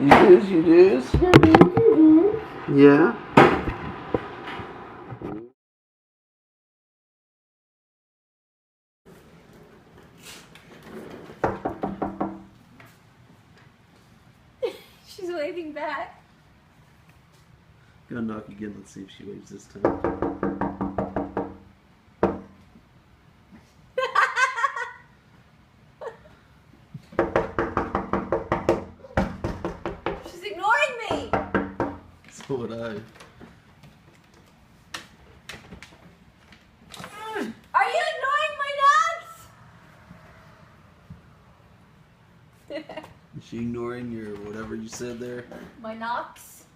You do's, you do's. Yeah. She's waving back. Go knock again. Let's see if she waves this time. She's ignoring me. So would I. Are you ignoring my knocks? Is she ignoring your whatever you said there? My knocks?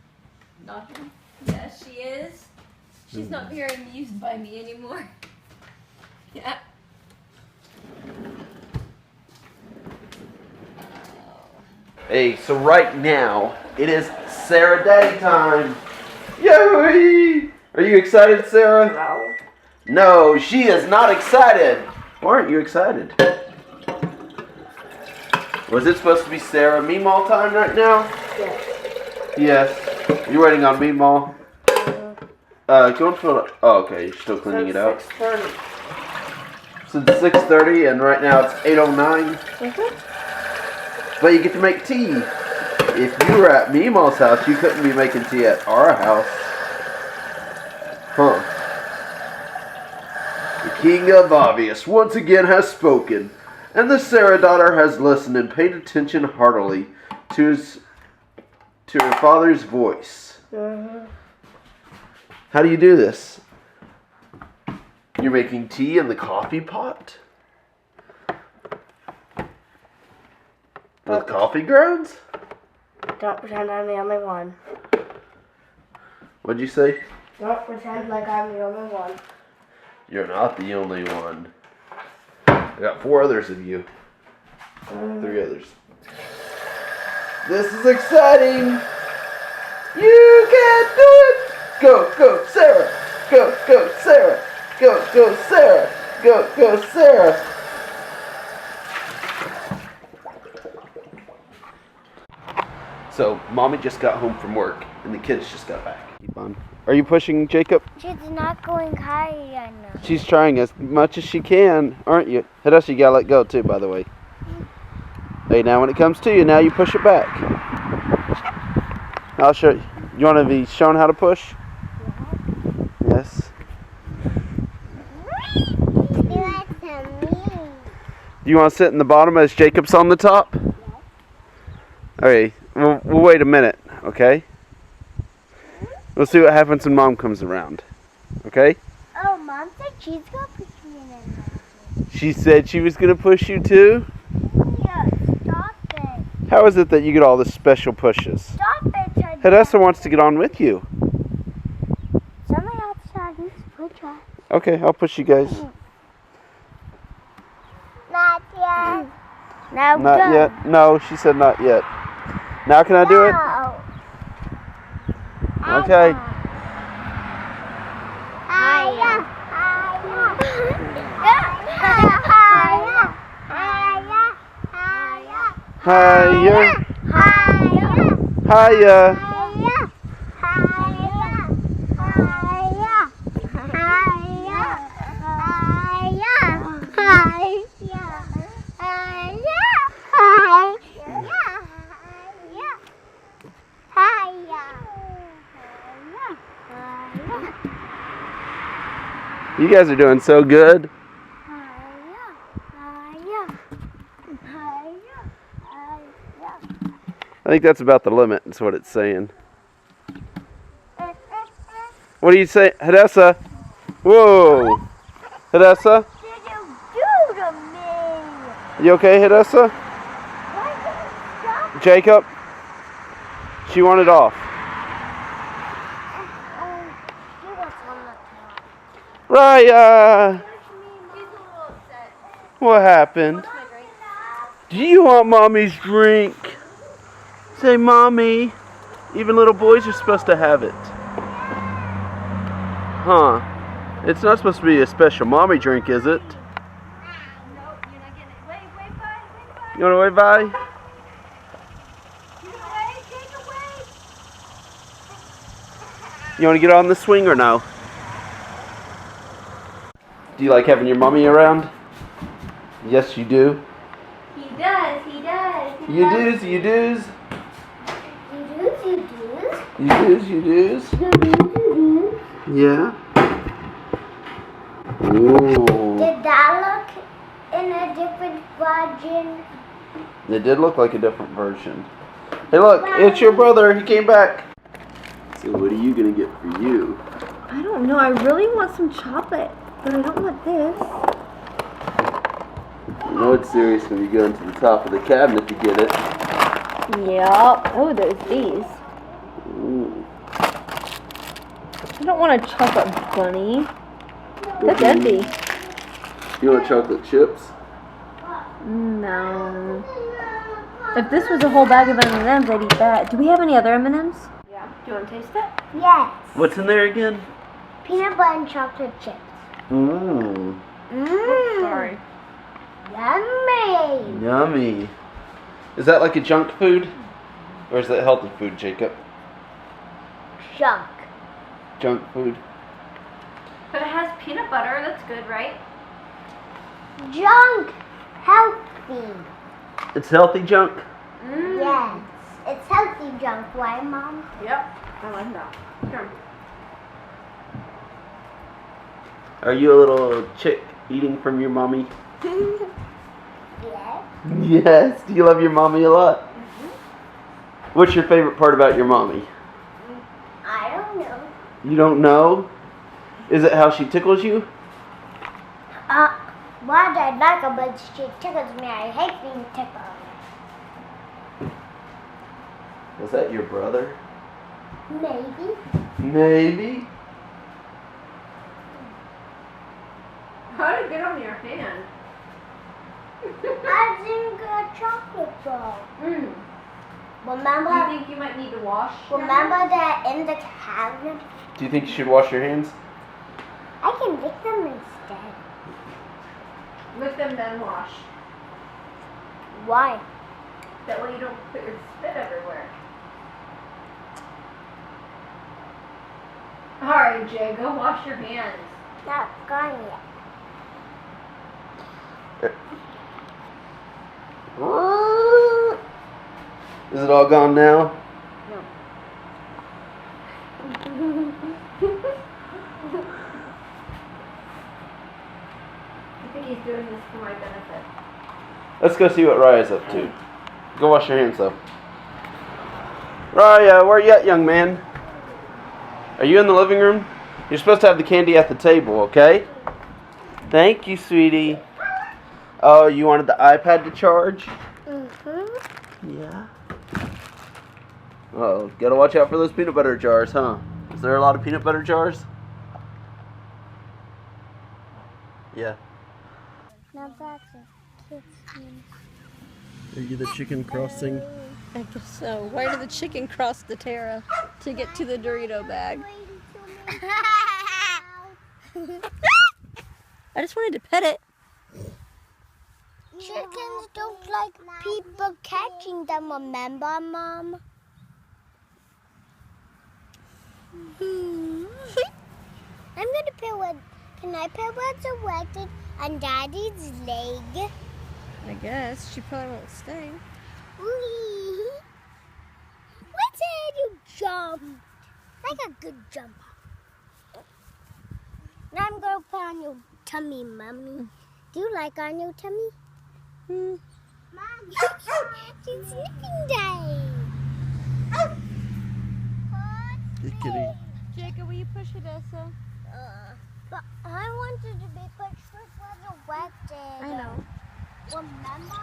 Knocking? Yes, she is. She's not very amused by me anymore. Yeah. Hey, so right now, it is Sarah Day time. Yay! Are you excited, Sarah? No. No, she is not excited. Why aren't you excited? Was it supposed to be Sarah Meemaw time right now? Yes. Yes. You're waiting on Meemaw? Go and fill it. Oh, okay. You're still cleaning it out. 6:30. So it's 6:30, and right now it's 8:09. Mm-hmm. But you get to make tea. If you were at Meemaw's house, you couldn't be making tea at our house. Huh. The King of Obvious once again has spoken, and the Sarah daughter has listened and paid attention heartily to her father's voice. Mm-hmm. How do you do this? You're making tea in the coffee pot? With coffee grounds? Don't pretend I'm the only one. What'd you say? Don't pretend like I'm the only one. You're not the only one. I got 4 others of you. 3 others. This is exciting! You can do it! Go, go, Sarah! Go, go, Sarah! Go, go, Sarah! Go, go, Sarah! So, Mommy just got home from work, and the kids just got back. Keep on. Are you pushing Jacob? She's not going high enough. She's trying as much as she can, aren't you? Hadassah, you gotta let go too, by the way. Hey, now when it comes to you, now you push it back. I'll show you. You want to be shown how to push? Yes. Do you want to sit in the bottom as Jacob's on the top? Okay, we'll wait a minute, okay? We'll see what happens when Mom comes around, okay? Oh, Mom said she's going to push me in there. She said she was going to push you too? Yeah, stop it. How is it that you get all the special pushes? Stop it. Hadassah wants to get on with you. Somebody outside needs to push us. Okay, I'll push you guys. Not yet. Now Not go. yet. No, she said not yet. Now can I do it? Okay. Higher. Higher. Higher. You guys are doing so good. I think that's about the limit, is what it's saying. What do you say, Hadassah? Whoa. Hadassah? What did you do to me? You okay, Hadassah? Why did you stop? Jacob? She wanted off. She was on the top. Raya! He's a little upset. What happened? My drink. Do you want Mommy's drink? Say, Mommy. Even little boys are supposed to have it. Huh. It's not supposed to be a special Mommy drink, is it? Nope, you're not getting it. Wait, bye. You want to wave bye? You gonna wave, You want to get on the swing or no? Do you like having your mommy around? Yes, you do. He does. He does. He You loves do's, you do's. You do. You do's, you do's. Yeah. Ooh. Did that look in a different version? It did look like a different version. Hey look, it's your brother. He came back. So what are you going to get for you? I don't know. I really want some chocolate, but I don't want this. You know it's serious when you go into the top of the cabinet to get it. Yep. Oh, there's these. Ooh. I don't want a chocolate bunny. That's empty. You want chocolate chips? No. If this was a whole bag of M&Ms, I'd eat that. Do we have any other M&Ms? Yeah. Do you want to taste it? Yes. What's in there again? Peanut butter and chocolate chips. Mmm. Mmm. Sorry. Yummy. Yummy. Is that like a junk food? Or is that healthy food, Jacob? Junk. Junk food? But it has peanut butter. That's good, right? Junk. Healthy. It's healthy junk? Yes. It's healthy junk, right, Mom? Yep. I like that. Sure. Are you a little chick eating from your mommy? Yes. Yes. Do you love your mommy a lot? What's your favorite part about your mommy? I don't know. You don't know? Is it how she tickles you? What I like about she tickles me, I hate being tickled. Was that your brother? Maybe. Maybe. How did it get on your hand? I think a chocolate ball. Mm. Remember? Do you think you might need to wash? your Remember hands? that in the cabinet? Do you think you should wash your hands? I can lick them instead. Lick them, then wash. Why? That way you don't put your spit everywhere. Alright, Jay, go wash your hands. Not gone yet. Is it all gone now? I think he's doing this for my benefit. Let's go see what Raya's up to. Go wash your hands though. Raya, where you at, young man? Are you in the living room? You're supposed to have the candy at the table, okay? Thank you, sweetie. Oh, you wanted the iPad to charge? Yeah. Oh, gotta watch out for those peanut butter jars, huh? Is there a lot of peanut butter jars? Yeah. Now that's a kitchen. Are you the chicken crossing? I guess so. Why did the chicken cross the Terra to get to the Dorito bag? I just wanted to pet it. Chickens don't like people catching them, remember, Mom? I'm gonna put one. Can I put what's erected on Daddy's leg? I guess. She probably won't stay. What's it? You jumped. Like a good jump. Now I'm gonna put on your tummy, Mommy. Do you like on your tummy? Mom, she's sniffing day. Hey, kitty. Jacob, will you push Odessa? But I wanted to be pushed was erected. I know. Remember, Mom?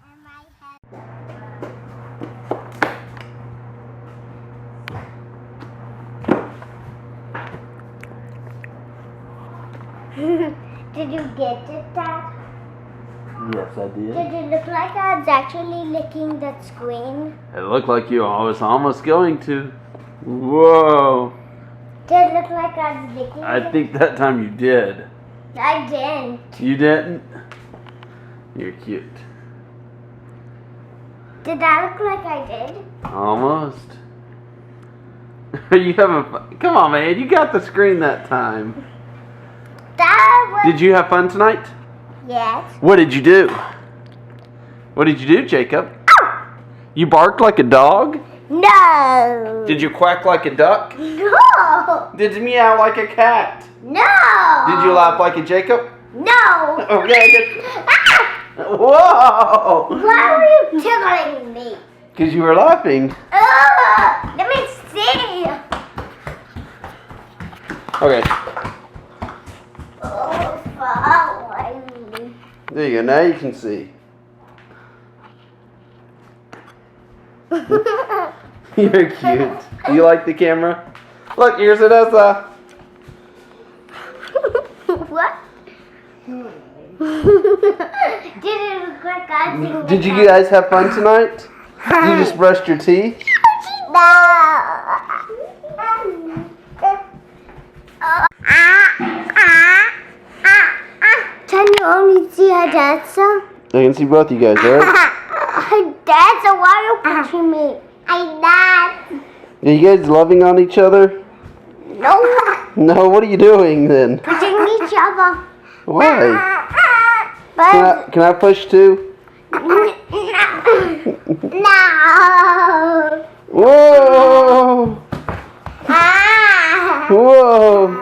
And my head. Did you get it, Dad? Yes, I did. Did it look like I was actually licking that screen? It looked like you was almost going to. Whoa. Did it look like I was licking I it? think that time you did. I didn't. You didn't? You're cute. Did that look like I did? Almost. Are you having fun? Come on, man. You got the screen that time. That was... Did you have fun tonight? Yes. What did you do? What did you do, Jacob? You barked like a dog? No. Did you quack like a duck? No. Did you meow like a cat? No. Did you laugh like a Jacob? No. Okay, good. Ah! Whoa! Why were you tickling me? Because you were laughing. Let me see. Okay, Oh, fine. there you go. Now you can see. You're cute. Do you like the camera? Look, here's Vanessa. What? Did it look like I think Did you guys have fun tonight? You just brushed your teeth? Can you only see her dancer? I can see both you guys, right? Her dancer, why are you pushing me? I dance. Are you guys loving on each other? No. No, what are you doing then? Pushing each other. Why? But Can I push too? no. Whoa! Ah. Whoa!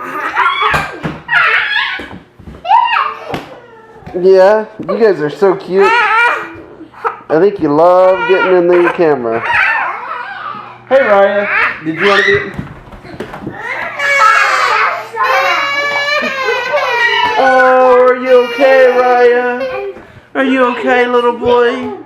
Yeah, you guys are so cute. I think you love getting in the camera. Hey Raya, did you want to be? Oh, are you okay, Raya? Are you okay, little boy?